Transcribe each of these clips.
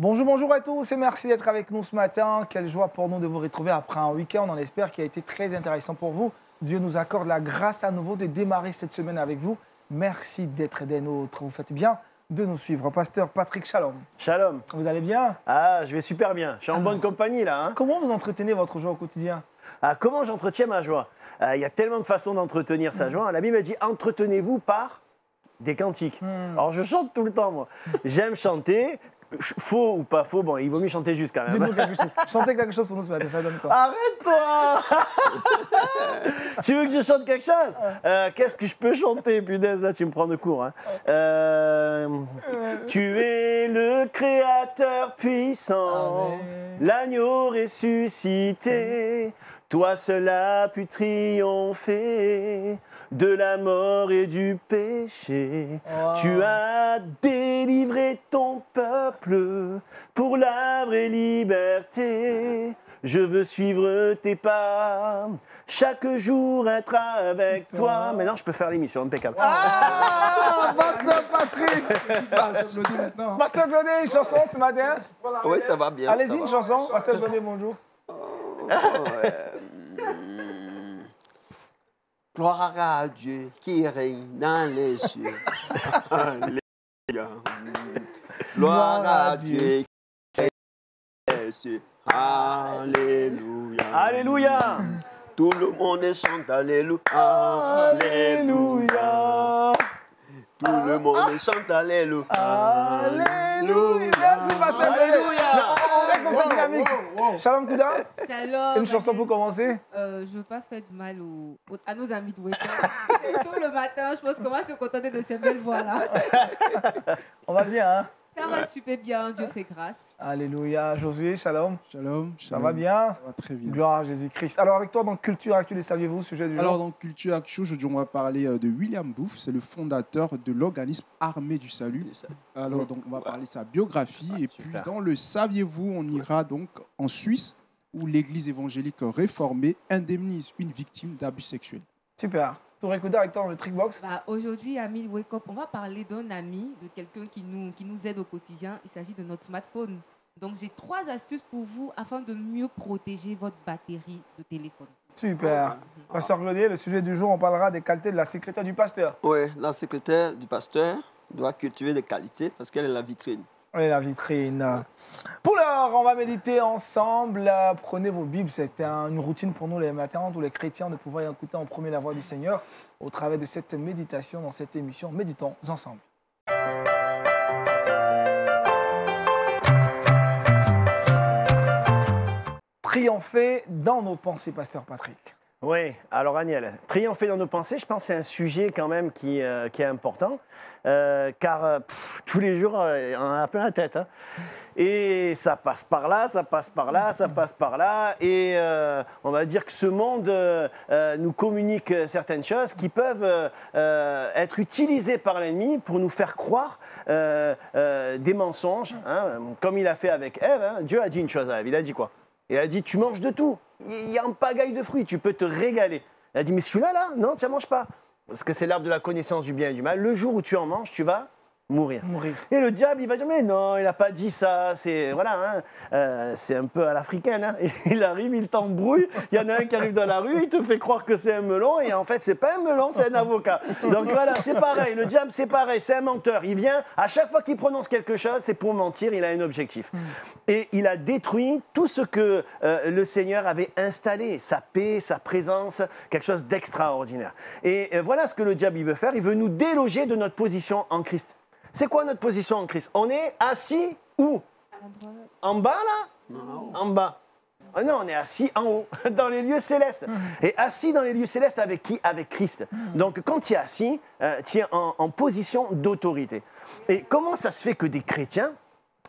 Bonjour, bonjour à tous et merci d'être avec nous ce matin. Quelle joie pour nous de vous retrouver après un week-end. On espère qu'il a été très intéressant pour vous. Dieu nous accorde la grâce à nouveau de démarrer cette semaine avec vous. Merci d'être des nôtres. Vous faites bien de nous suivre. Pasteur Patrick, shalom. Shalom. Vous allez bien? Ah, je vais super bien. Je suis en bonne compagnie là. Hein. Comment vous entretenez votre joie au quotidien? Comment j'entretiens ma joie? Il y a tellement de façons d'entretenir sa joie. La Bible a dit entretenez-vous par des cantiques. Alors je chante tout le temps moi. J'aime chanter. Faux ou pas faux, bon, il vaut mieux chanter juste quand même. Dites-nous quelque chose. Chantez quelque chose pour nous ce matin, ça donne quoi? Arrête-toi. Tu veux que je chante quelque chose? Qu'est-ce que je peux chanter? Punaise, là tu me prends de court. Hein. Tu es le Créateur puissant, l'agneau ressuscité. Toi seul as pu triompher de la mort et du péché. Wow. Tu as délivré ton peuple pour la vraie liberté. Je veux suivre tes pas, chaque jour être avec toi. Maintenant, je peux faire l'émission, impeccable. Ah, Pasteur Patrick. Pasteur Claudie, une chanson ce matin? Oui, ça va bien. Allez-y, une chanson. Pasteur Claudie, bonjour. Gloire à Dieu qui règne dans les cieux. Alléluia. Gloire à Dieu qui règne dans les cieux. Alléluia. Alléluia. Tout le monde chante Alléluia. Alléluia. Tout le monde chante Alléluia. Alléluia. Merci, Pasteur. Alléluia. Shalom Kouda. Shalom. Une chanson pour commencer. Je ne veux pas faire de mal à nos amis de Wake Up. Tout le matin, je pense qu'on va se contenter de ces belles voix-là. On va bien, hein? Ça va super bien, Dieu fait grâce. Alléluia. Josué, shalom. Shalom. Ça va bien? Ça va très bien. Gloire à Jésus-Christ. Alors avec toi, dans Culture Actu, le saviez-vous, sujet du jour? Alors dans Culture Actu, aujourd'hui on va parler de William Booth, c'est le fondateur de l'organisme Armée du Salut. Alors donc on va parler de sa biographie et puis dans le saviez-vous, on ira donc en Suisse où l'église évangélique réformée indemnise une victime d'abus sexuels. Super. Touré Kouda avec toi dans le Trickbox. Aujourd'hui, amis de Wake Up, on va parler d'un ami, de quelqu'un qui nous aide au quotidien. Il s'agit de notre smartphone. Donc, j'ai 3 astuces pour vous afin de mieux protéger votre batterie de téléphone. Super. Pasteur Claudier, le sujet du jour, on parlera des qualités de la secrétaire du pasteur. Oui, la secrétaire du pasteur doit cultiver des qualités parce qu'elle est la vitrine. Et la vitrine. Pour l'heure, on va méditer ensemble. Prenez vos Bibles. C'est une routine pour nous les matins, tous les chrétiens, de pouvoir écouter en premier la voix du Seigneur au travers de cette méditation dans cette émission. Méditons ensemble. Triompher dans nos pensées, Pasteur Patrick. Oui, alors Aniel, triompher dans nos pensées, je pense que c'est un sujet quand même qui est important, car tous les jours, on en a plein la tête. Hein. Et ça passe par là, ça passe par là, ça passe par là, et on va dire que ce monde nous communique certaines choses qui peuvent être utilisées par l'ennemi pour nous faire croire des mensonges, hein, comme il a fait avec Ève. Hein. Dieu a dit une chose à Ève, il a dit quoi? Il a dit, tu manges de tout. Il y a un pagaille de fruits, tu peux te régaler. Il a dit, mais celui-là, là, non, tu n'en manges pas. Parce que c'est l'arbre de la connaissance du bien et du mal. Le jour où tu en manges, tu vas mourir. Et le diable, il va dire, mais non, il n'a pas dit ça. C'est voilà, hein, c'est un peu à l'africaine. Hein. Il arrive, il t'embrouille. Il y en a un qui arrive dans la rue, il te fait croire que c'est un melon. Et en fait, c'est pas un melon, c'est un avocat. Donc voilà, c'est pareil. Le diable, c'est pareil. C'est un menteur. Il vient, à chaque fois qu'il prononce quelque chose, c'est pour mentir. Il a un objectif. Et il a détruit tout ce que le Seigneur avait installé. Sa paix, sa présence, quelque chose d'extraordinaire. Et voilà ce que le diable, il veut faire. Il veut nous déloger de notre position en Christ. C'est quoi notre position en Christ? On est assis où? En bas, là? Non. En bas. Oh non, on est assis en haut, dans les lieux célestes. Et assis dans les lieux célestes avec qui? Avec Christ. Donc, quand tu es assis, tu es en position d'autorité. Et comment ça se fait que des chrétiens,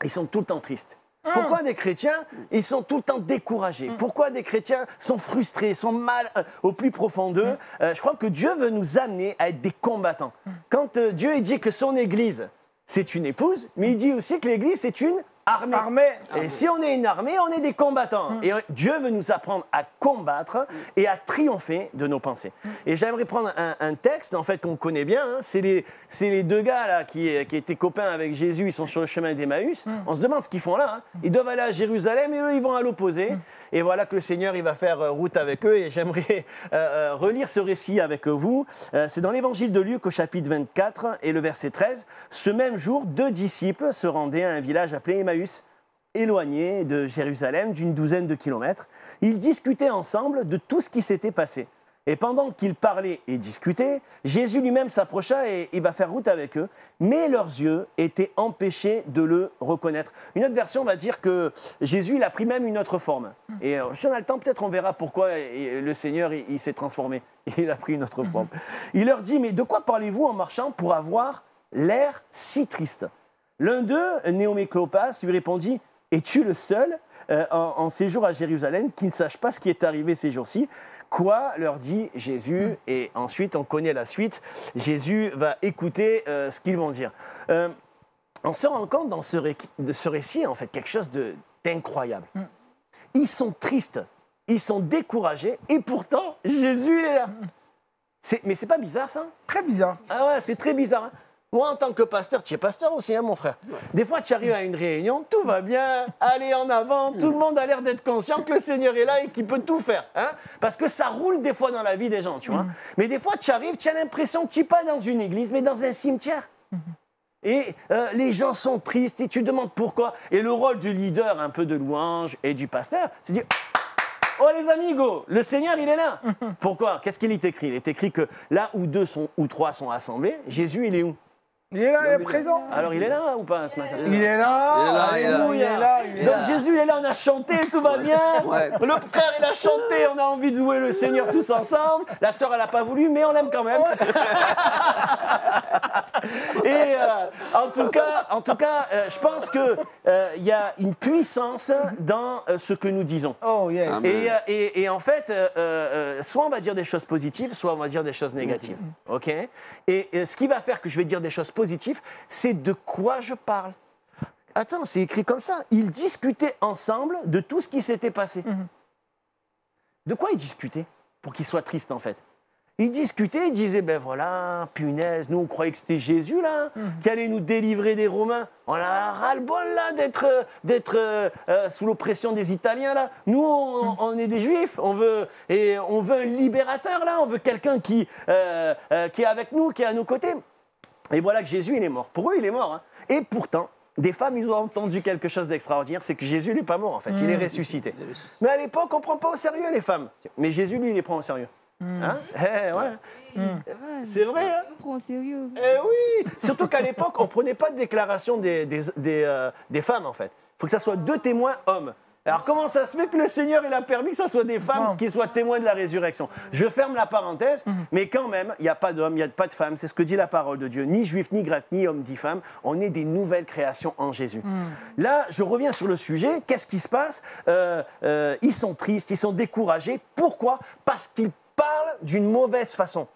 ils sont tout le temps tristes? Pourquoi des chrétiens, ils sont tout le temps découragés? Pourquoi des chrétiens sont frustrés, sont mal au plus profond d'eux? Je crois que Dieu veut nous amener à être des combattants. Quand Dieu dit que son Église, c'est une épouse, mais il dit aussi que l'Église, c'est une armée. Et si on est une armée, on est des combattants. Et Dieu veut nous apprendre à combattre et à triompher de nos pensées. Et j'aimerais prendre un texte, en fait, qu'on connaît bien. Hein. C'est les deux gars là, qui étaient copains avec Jésus, ils sont sur le chemin d'Emmaüs. On se demande ce qu'ils font là. Hein. Ils doivent aller à Jérusalem et eux, ils vont à l'opposé. Et voilà que le Seigneur, il va faire route avec eux. Et j'aimerais relire ce récit avec vous. C'est dans l'évangile de Luc au chapitre 24 et le verset 13. Ce même jour, 2 disciples se rendaient à un village appelé Emmaüs, éloigné de Jérusalem d'une douzaine de kilomètres. Ils discutaient ensemble de tout ce qui s'était passé. Et pendant qu'ils parlaient et discutaient, Jésus lui-même s'approcha et il va faire route avec eux. Mais leurs yeux étaient empêchés de le reconnaître. Une autre version va dire que Jésus, il a pris même une autre forme. Et si on a le temps, peut-être on verra pourquoi le Seigneur, il s'est transformé. Il a pris une autre forme. Il leur dit, mais de quoi parlez-vous en marchant pour avoir l'air si triste? L'un d'eux, Néomé Cléopas, lui répondit, es-tu le seul en séjour à Jérusalem qui ne sache pas ce qui est arrivé ces jours-ci? Quoi, leur dit Jésus, et ensuite on connaît la suite. Jésus va écouter ce qu'ils vont dire. On se rend compte dans ce récit, en fait, quelque chose d'incroyable. Ils sont tristes, ils sont découragés, et pourtant, Jésus, il est là. Mais c'est pas bizarre, ça? Très bizarre. Ah ouais, c'est très bizarre. Hein. Moi, en tant que pasteur, tu es pasteur aussi, hein, mon frère. Ouais. Des fois, tu arrives à une réunion, tout va bien, allez en avant, tout le monde a l'air d'être conscient que le Seigneur est là et qu'il peut tout faire. Hein, parce que ça roule des fois dans la vie des gens, tu vois. Mais des fois, tu arrives, tu as l'impression que tu n'es pas dans une église, mais dans un cimetière. Et les gens sont tristes et tu te demandes pourquoi. Et le rôle du leader, un peu de louange et du pasteur, c'est de dire... Oh les amigos, le Seigneur, il est là. Pourquoi? Qu'est-ce qu'il est écrit? Il est écrit que là où 2 ou 3 sont assemblés, Jésus, il est où? Il est là, il est présent. Alors, il est là ou pas ce matin? Il est là. Il est là. Donc, Jésus est là, on a chanté, tout va bien. Ouais. Le frère, il a chanté, on a envie de louer le Seigneur tous ensemble. La sœur, elle n'a pas voulu, mais on l'aime quand même. Et en tout cas, je pense qu'il y a une puissance dans ce que nous disons. Oh, yes. Et en fait, soit on va dire des choses positives, soit on va dire des choses négatives. OK? Et ce qui va faire que je vais dire des choses positives, c'est de quoi je parle. Attends, c'est écrit comme ça. Ils discutaient ensemble de tout ce qui s'était passé. De quoi ils discutaient? Pour qu'ils soient tristes, en fait. Ils discutaient, ils disaient, ben voilà, punaise, nous on croyait que c'était Jésus là, qui allait nous délivrer des Romains. On a ras-le-bol là d'être sous l'oppression des Italiens là. Nous on est des Juifs, on veut un libérateur là, on veut quelqu'un qui est avec nous, qui est à nos côtés. Et voilà que Jésus il est mort. Pour eux il est mort. Hein. Et pourtant, des femmes, ils ont entendu quelque chose d'extraordinaire, c'est que Jésus n'est pas mort en fait, il est ressuscité. Mais à l'époque, on ne prend pas au sérieux les femmes. Mais Jésus, lui, il les prend au sérieux. Hein? Ouais. C'est vrai, hein? On prend au sérieux. Eh oui! Surtout qu'à l'époque, on ne prenait pas de déclaration des femmes, en fait. Il faut que ça soit 2 témoins hommes. Alors, comment ça se fait que le Seigneur il a permis que ça soit des femmes qui soient témoins de la résurrection? Je ferme la parenthèse, mais quand même, il n'y a pas d'hommes, il n'y a pas de femmes. C'est ce que dit la parole de Dieu. Ni juif, ni grec, ni homme, ni femme. On est des nouvelles créations en Jésus. Là, je reviens sur le sujet. Qu'est-ce qui se passe? Ils sont tristes, ils sont découragés. Pourquoi? Parce qu'ils parlent d'une mauvaise façon.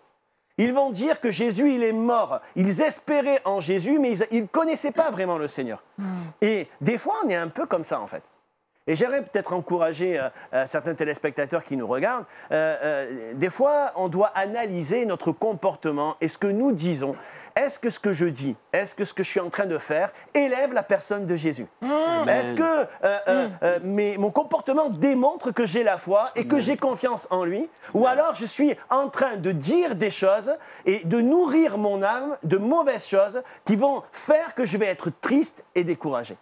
Ils vont dire que Jésus, il est mort. Ils espéraient en Jésus, mais ils ne connaissaient pas vraiment le Seigneur. Et des fois, on est un peu comme ça, en fait. Et j'aimerais peut-être encourager certains téléspectateurs qui nous regardent. Des fois, on doit analyser notre comportement et ce que nous disons. Est-ce que ce que je dis, est-ce que ce que je suis en train de faire élève la personne de Jésus? Est-ce que mon comportement démontre que j'ai la foi et que j'ai confiance en lui? Ou alors je suis en train de dire des choses et de nourrir mon âme de mauvaises choses qui vont faire que je vais être triste et découragé?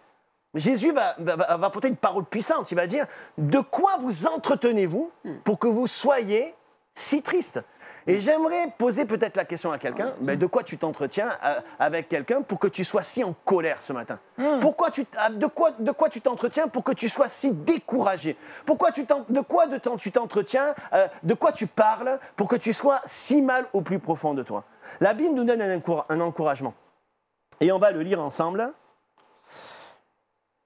Jésus va apporter une parole puissante. Il va dire, de quoi vous entretenez-vous pour que vous soyez si triste? Et j'aimerais poser peut-être la question à quelqu'un, mais de quoi tu t'entretiens avec quelqu'un pour que tu sois si en colère ce matin? De quoi tu t'entretiens pour que tu sois si découragé? De quoi tu t'entretiens, de quoi tu parles pour que tu sois si mal au plus profond de toi? La Bible nous donne un encouragement. Et on va le lire ensemble.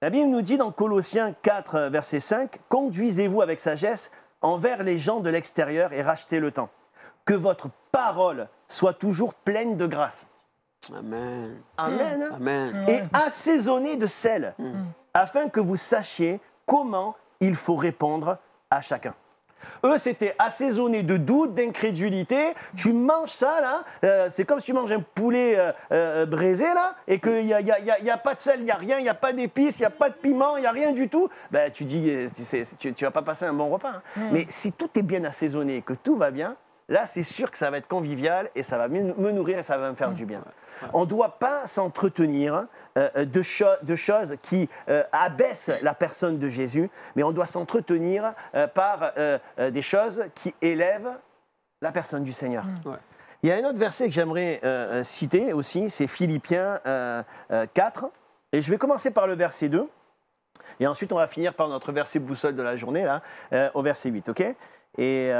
La Bible nous dit dans Colossiens 4, verset 5, « Conduisez-vous avec sagesse envers les gens de l'extérieur et rachetez le temps. Que votre parole soit toujours pleine de grâce. » Amen. Amen. Amen. Et assaisonnée de sel, afin que vous sachiez comment il faut répondre à chacun. Eux, c'était assaisonné de doute, d'incrédulité. Tu manges ça, là, c'est comme si tu manges un poulet braisé, là, et qu'il n'y a pas de sel, il n'y a rien, il n'y a pas d'épices, il n'y a pas de piment, il n'y a rien du tout. Ben, tu dis, tu ne vas pas passer un bon repas. Hein. Mais si tout est bien assaisonné, que tout va bien, là, c'est sûr que ça va être convivial et ça va me nourrir et ça va me faire du bien. On ne doit pas s'entretenir de choses qui abaissent la personne de Jésus, mais on doit s'entretenir par des choses qui élèvent la personne du Seigneur. Ouais. Il y a un autre verset que j'aimerais citer aussi, c'est Philippiens 4. Et je vais commencer par le verset 2. Et ensuite, on va finir par notre verset boussole de la journée, là, au verset 8. Okay, et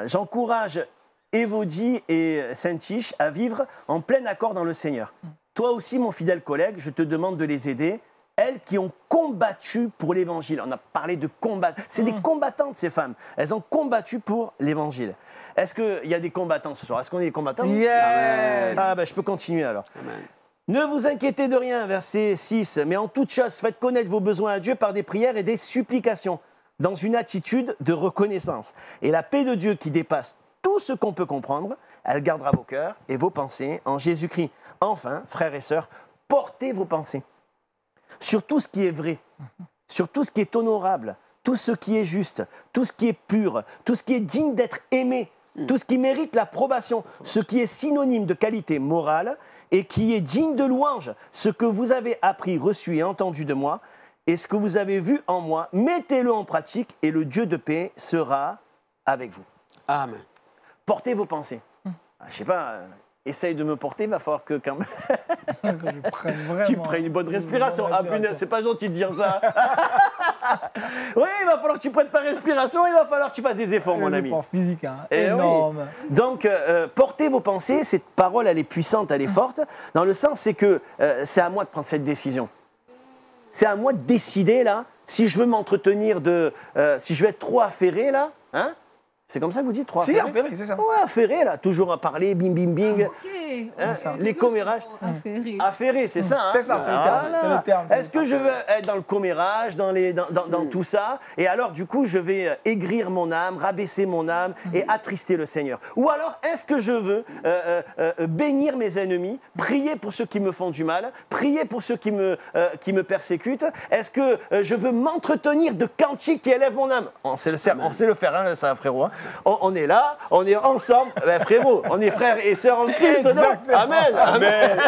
j'encourage Évodie et Saint-Tiche à vivre en plein accord dans le Seigneur. Toi aussi, mon fidèle collègue, je te demande de les aider, elles qui ont combattu pour l'Évangile. On a parlé de combat. C'est des combattantes, ces femmes. Elles ont combattu pour l'Évangile. Est-ce qu'il y a des combattants ce soir? Est-ce qu'on est des combattants? Yes. Ah, ben, je peux continuer alors. Amen. Ne vous inquiétez de rien, verset 6, mais en toute chose, faites connaître vos besoins à Dieu par des prières et des supplications, dans une attitude de reconnaissance. Et la paix de Dieu qui dépasse tout ce qu'on peut comprendre, elle gardera vos cœurs et vos pensées en Jésus-Christ. Enfin, frères et sœurs, portez vos pensées sur tout ce qui est vrai, sur tout ce qui est honorable, tout ce qui est juste, tout ce qui est pur, tout ce qui est digne d'être aimé, tout ce qui mérite l'approbation, ce qui est synonyme de qualité morale et qui est digne de louange, ce que vous avez appris, reçu et entendu de moi, et ce que vous avez vu en moi, mettez-le en pratique et le Dieu de paix sera avec vous. Amen. Portez vos pensées. Je ne sais pas, essaye de me porter, il va falloir que quand même tu prennes une bonne respiration. Ah punaise, c'est pas gentil de dire ça. Oui, il va falloir que tu prennes ta respiration, il va falloir que tu fasses des efforts, mon ami. Physique, hein. Énorme. Oui. Donc, portez vos pensées, cette parole, elle est puissante, elle est forte, dans le sens, c'est que c'est à moi de prendre cette décision. C'est à moi de décider, là, si je veux m'entretenir si je veux être trop affairé, là, hein. C'est comme ça que vous dites, trop affairé? Si, affairé, c'est ça. Ouais, affairé, là, toujours à parler, bing, bing, bing. Okay. Hein, les commérages. Affairé, c'est ça. Hein? C'est ça, c'est le terme. Est-ce que je veux être dans le commérage, dans tout ça? Et alors, du coup, je vais aigrir mon âme, rabaisser mon âme et attrister le Seigneur. Ou alors, est-ce que je veux bénir mes ennemis, prier pour ceux qui me font du mal, prier pour ceux qui me persécutent? Est-ce que je veux m'entretenir de cantiques qui élèvent mon âme? On sait le faire, hein, ça, frérot. Hein? On est là, on est ensemble. Ben, frérot, on est frères et sœurs en Christ, non? Amen. Amen.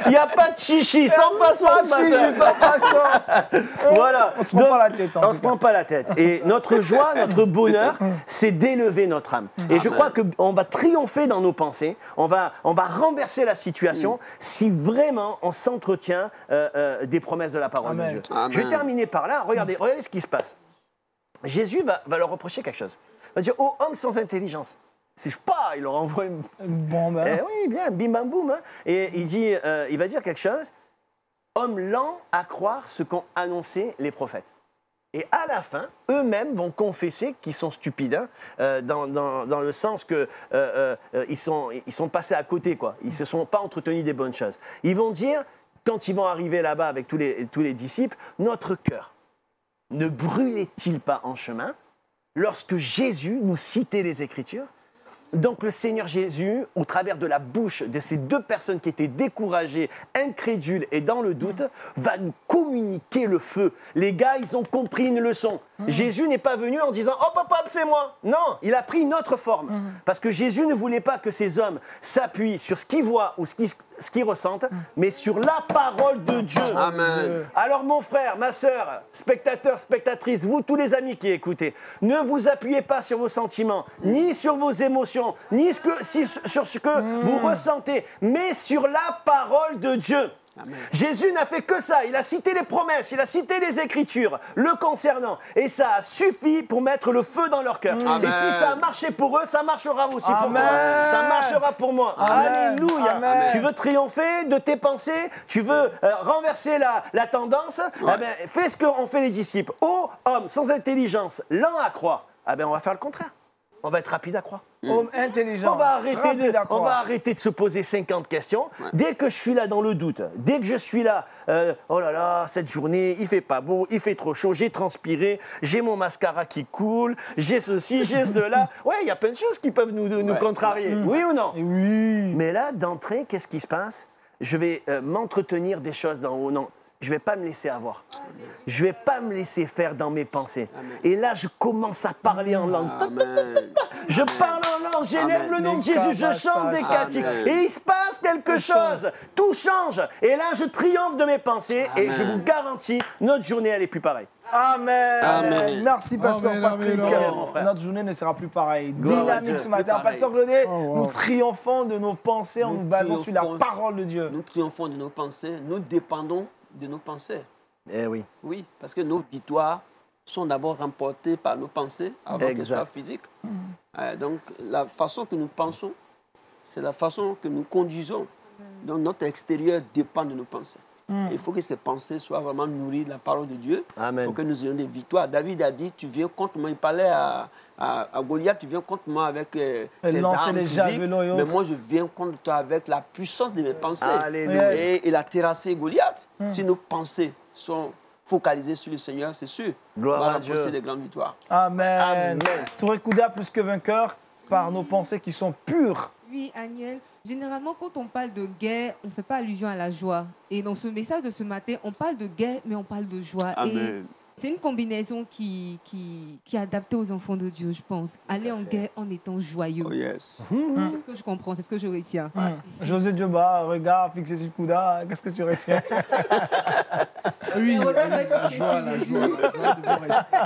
Il n'y a pas de chichi, sans façon ce matin. Voilà. On ne se prend pas la tête. On ne se prend pas la tête. Et notre joie, notre bonheur, c'est d'élever notre âme. Et je crois qu'on va triompher dans nos pensées. On va renverser la situation si vraiment on s'entretient des promesses de la parole de Dieu. Amen. Je vais terminer par là. Regardez ce qui se passe. Jésus va leur reprocher quelque chose. Il va dire, ô homme sans intelligence. C'est pas, il leur envoie une bombe. Oui, bien, bim bam boum. Hein. Et il va dire quelque chose. Homme lent à croire ce qu'ont annoncé les prophètes. Et à la fin, eux-mêmes vont confesser qu'ils sont stupides, hein, dans le sens que ils sont passés à côté, quoi. Ils se sont pas entretenus des bonnes choses. Ils vont dire, quand ils vont arriver là-bas avec tous les disciples, notre cœur ne brûlait-il pas en chemin lorsque Jésus nous citait les Écritures? Donc le Seigneur Jésus, au travers de la bouche de ces deux personnes qui étaient découragées, incrédules et dans le doute, va nous communiquer le feu. Les gars, ils ont compris une leçon. Jésus n'est pas venu en disant « Oh papa, c'est moi !» Non, il a pris une autre forme. Parce que Jésus ne voulait pas que ces hommes s'appuient sur ce qu'ils voient ou ce qu'ils ressentent, mais sur la parole de Dieu. Amen. Alors mon frère, ma sœur, spectateurs, spectatrices, vous tous les amis qui écoutez, ne vous appuyez pas sur vos sentiments, ni sur vos émotions, ni sur ce que vous ressentez, mais sur la parole de Dieu. Amen. Jésus n'a fait que ça, il a cité les promesses, il a cité les Écritures le concernant, et ça a suffi pour mettre le feu dans leur cœur. Et si ça a marché pour eux, ça marchera aussi pour toi. Ça marchera pour moi. Amen. Alléluia. Amen. Tu veux triompher de tes pensées, tu veux renverser la tendance, eh ben, fais ce qu'ont fait les disciples. Ô homme sans intelligence, lent à croire, on va faire le contraire. On va être rapide à croire. Homme intelligent. On va Rapide à croire. arrêter de se poser 50 questions. Dès que je suis là dans le doute, dès que je suis là, oh là là, cette journée, il fait pas beau, il fait trop chaud, j'ai transpiré, j'ai mon mascara qui coule, j'ai ceci, j'ai cela. Ouais, il y a plein de choses qui peuvent nous contrarier. Oui ou non? Oui. Mais là, d'entrée, qu'est-ce qui se passe? Je vais m'entretenir des choses d'en haut. Non, je ne vais pas me laisser avoir. Je ne vais pas me laisser faire dans mes pensées. Et là, je commence à parler en langue. Je parle en langue, j'élève le nom de Jésus, je chante des cantiques. Et il se passe quelque chose. Tout change. Et là, je triomphe de mes pensées. Et je vous garantis, notre journée, elle n'est plus pareille. Amen. Amen. Merci, Pasteur Amen, Patrick. amen, mon frère. Notre journée ne sera plus pareille. Gloire à Dynamique Dieu. ce matin. Plus Pasteur pareil. Claudet, Oh, wow. nous triomphons de nos pensées en Nous nous basant sur la triomphons. parole de Dieu. Nous triomphons de nos pensées, nous dépendons de nos pensées. Eh oui. Oui, parce que nos victoires sont d'abord remportées par nos pensées avant qu'elles Exact. soient physiques. Donc, la façon que nous pensons, c'est la façon que nous conduisons. Donc, notre extérieur dépend de nos pensées. Il faut que ces pensées soient vraiment nourries de la parole de Dieu Amen. pour que nous ayons des victoires. David a dit, tu viens contre moi. Il parlait à Goliath, tu viens contre moi avec tes lancer armes les physiques, javelots et mais autres. moi je viens contre toi avec la puissance de mes pensées. Alléluia. Et il a terrassé Goliath. Si nos pensées sont focalisées sur le Seigneur, c'est sûr, Gloire on va à Dieu. remporter des grandes victoires. Amen. Amen. Touré Kouda plus que vainqueur par nos pensées qui sont pures. Oui, Agnel. Généralement, quand on parle de guerre, on ne fait pas allusion à la joie. Et dans ce message de ce matin, on parle de guerre, mais on parle de joie. Et Amen. c'est une combinaison qui est adaptée aux enfants de Dieu, je pense. Aller en guerre en étant joyeux. Oh yes. C'est ce que je comprends, c'est ce que je retiens. José Dioba, regard fixé sur Kouda, qu'est-ce que tu retiens? Oui, Le regard doit être la fixé joie, sur la Jésus. joie, la joie devrait rester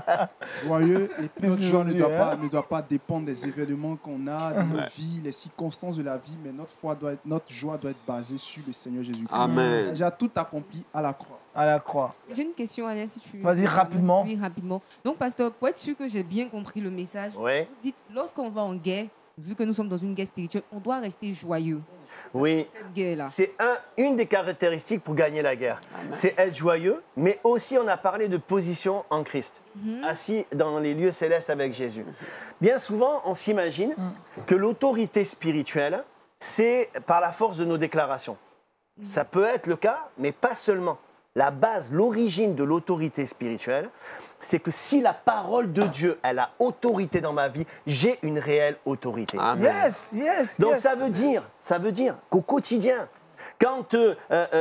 joyeux. Et puis notre joie Jésus, hein. ne doit pas dépendre des événements qu'on a, de nos vies, les circonstances de la vie, mais notre joie doit être basée sur le Seigneur Jésus-Christ. Amen. Déjà tout accompli à la croix. À la croix. J'ai une question, Agnel, si tu... Vas-y, rapidement. Oui, rapidement. Donc, pasteur, pour être sûr que j'ai bien compris le message, Oui. vous dites, lorsqu'on va en guerre, vu que nous sommes dans une guerre spirituelle, on doit rester joyeux. Oui. Cette guerre-là. C'est une des caractéristiques pour gagner la guerre. C'est être joyeux, mais aussi on a parlé de position en Christ, assis dans les lieux célestes avec Jésus. Bien souvent, on s'imagine que l'autorité spirituelle, c'est par la force de nos déclarations. Ça peut être le cas, mais pas seulement. La base, l'origine de l'autorité spirituelle, c'est que si la parole de Dieu, elle a autorité dans ma vie, j'ai une réelle autorité. Amen. Yes, yes. Donc yes. ça veut dire qu'au quotidien, quand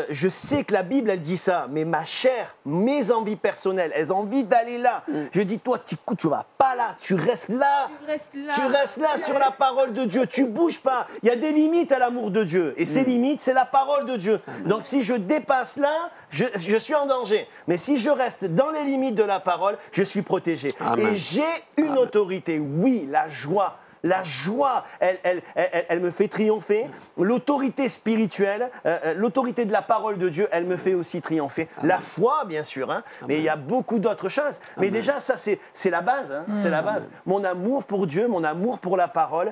je sais que la Bible, elle dit ça, mais ma chair, mes envies personnelles, elles ont envie d'aller là. Je dis, toi, tu vas pas là, tu restes là. Tu restes là. Tu restes là sur la parole de Dieu, tu bouges pas. Il y a des limites à l'amour de Dieu. Et ces limites, c'est la parole de Dieu. Donc si je dépasse là, je suis en danger. Mais si je reste dans les limites de la parole, je suis protégé. Amen. Et j'ai une autorité. Oui, la joie. La joie, elle me fait triompher. L'autorité spirituelle, l'autorité de la parole de Dieu, elle me fait aussi triompher. Amen. La foi, bien sûr, hein, mais il y a beaucoup d'autres choses. Mais déjà, ça, c'est la base. Hein, c'est la base. Mon amour pour Dieu, mon amour pour la parole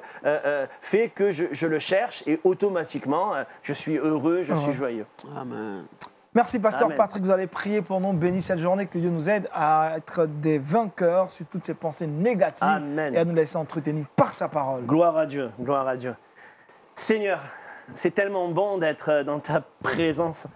fait que je le cherche et automatiquement, je suis heureux, je suis joyeux. Amen. Merci, Pasteur Amen. Patrick. Vous allez prier pour nous. Bénis cette journée. Que Dieu nous aide à être des vainqueurs sur toutes ces pensées négatives. Amen. Et à nous laisser entretenir par sa parole. Gloire à Dieu, gloire à Dieu. Seigneur, c'est tellement bon d'être dans ta présence.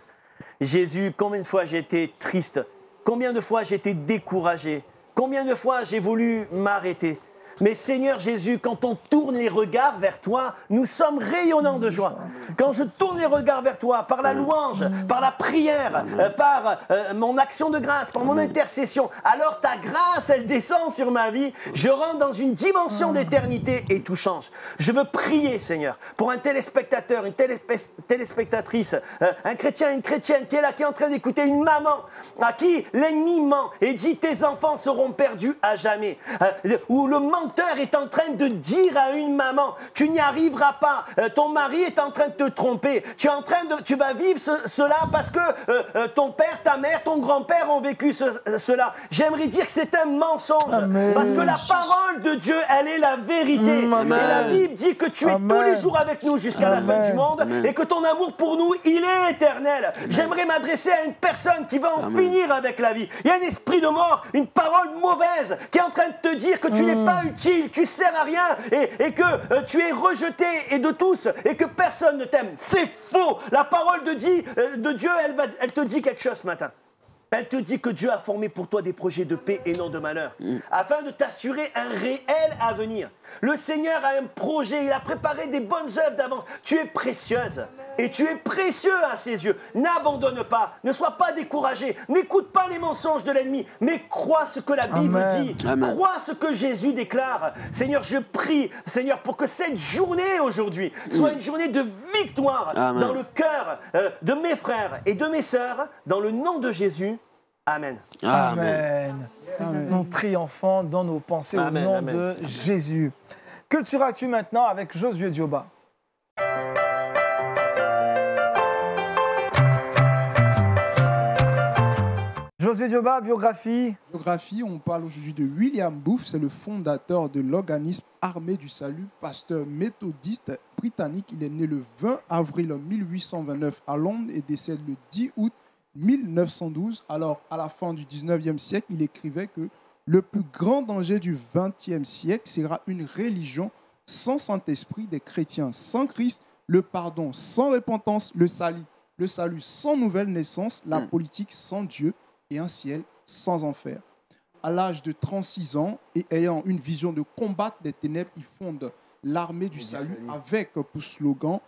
Jésus, combien de fois j'ai été triste, combien de fois j'ai été découragé, combien de fois j'ai voulu m'arrêter. Mais Seigneur Jésus, quand on tourne les regards vers toi, nous sommes rayonnants de joie. Quand je tourne les regards vers toi, par la louange, par la prière, par mon action de grâce, par mon intercession, alors ta grâce, elle descend sur ma vie. Je rentre dans une dimension d'éternité et tout change. Je veux prier, Seigneur, pour un téléspectateur, une téléspectatrice, un chrétien, une chrétienne qui est là, qui est en train d'écouter, une maman à qui l'ennemi ment et dit tes enfants seront perdus à jamais. Ou le menteur est en train de dire à une maman, tu n'y arriveras pas, ton mari est en train de te tromper, tu vas vivre cela parce que ton père, ta mère, ton grand-père ont vécu cela. J'aimerais dire que c'est un mensonge, Amen. parce que la parole de Dieu, elle est la vérité. Amen. Et la Bible dit que tu es Amen. tous les jours avec nous jusqu'à la fin Amen. du monde, Amen. et que ton amour pour nous, il est éternel. J'aimerais m'adresser à une personne qui va finir avec la vie. Il y a un esprit de mort, une parole mauvaise qui est en train de te dire que tu n'es pas utile inutile, tu sers à rien et que tu es rejeté et de tous et que personne ne t'aime. C'est faux. La parole de Dieu, elle te dit quelque chose ce matin. Elle te dit que Dieu a formé pour toi des projets de paix et non de malheur, afin de t'assurer un réel avenir. Le Seigneur a un projet, il a préparé des bonnes œuvres d'avance. Tu es précieuse et tu es précieux à ses yeux. N'abandonne pas, ne sois pas découragé, n'écoute pas les mensonges de l'ennemi, mais crois ce que la Bible dit, crois ce que Jésus déclare. Seigneur, je prie, Seigneur, pour que cette journée aujourd'hui soit une journée de victoire dans le cœur de mes frères et de mes sœurs, dans le nom de Jésus. Amen. Amen. Nous triomphons dans nos pensées au nom de Jésus. Culture Actu maintenant avec Josué Dioba. Josué Dioba, biographie. Biographie, on parle aujourd'hui de William Booth, c'est le fondateur de l'organisme Armée du Salut, pasteur méthodiste britannique. Il est né le 20 avril 1829 à Londres et décède le 10 août 1912. Alors, à la fin du 19e siècle, il écrivait que le plus grand danger du 20e siècle sera une religion sans Saint-Esprit, des chrétiens sans Christ, le pardon sans repentance, le salut sans nouvelle naissance, la politique sans Dieu et un ciel sans enfer. À l'âge de 36 ans et ayant une vision de combattre les ténèbres, il fonde l'Armée du Salut avec pour slogan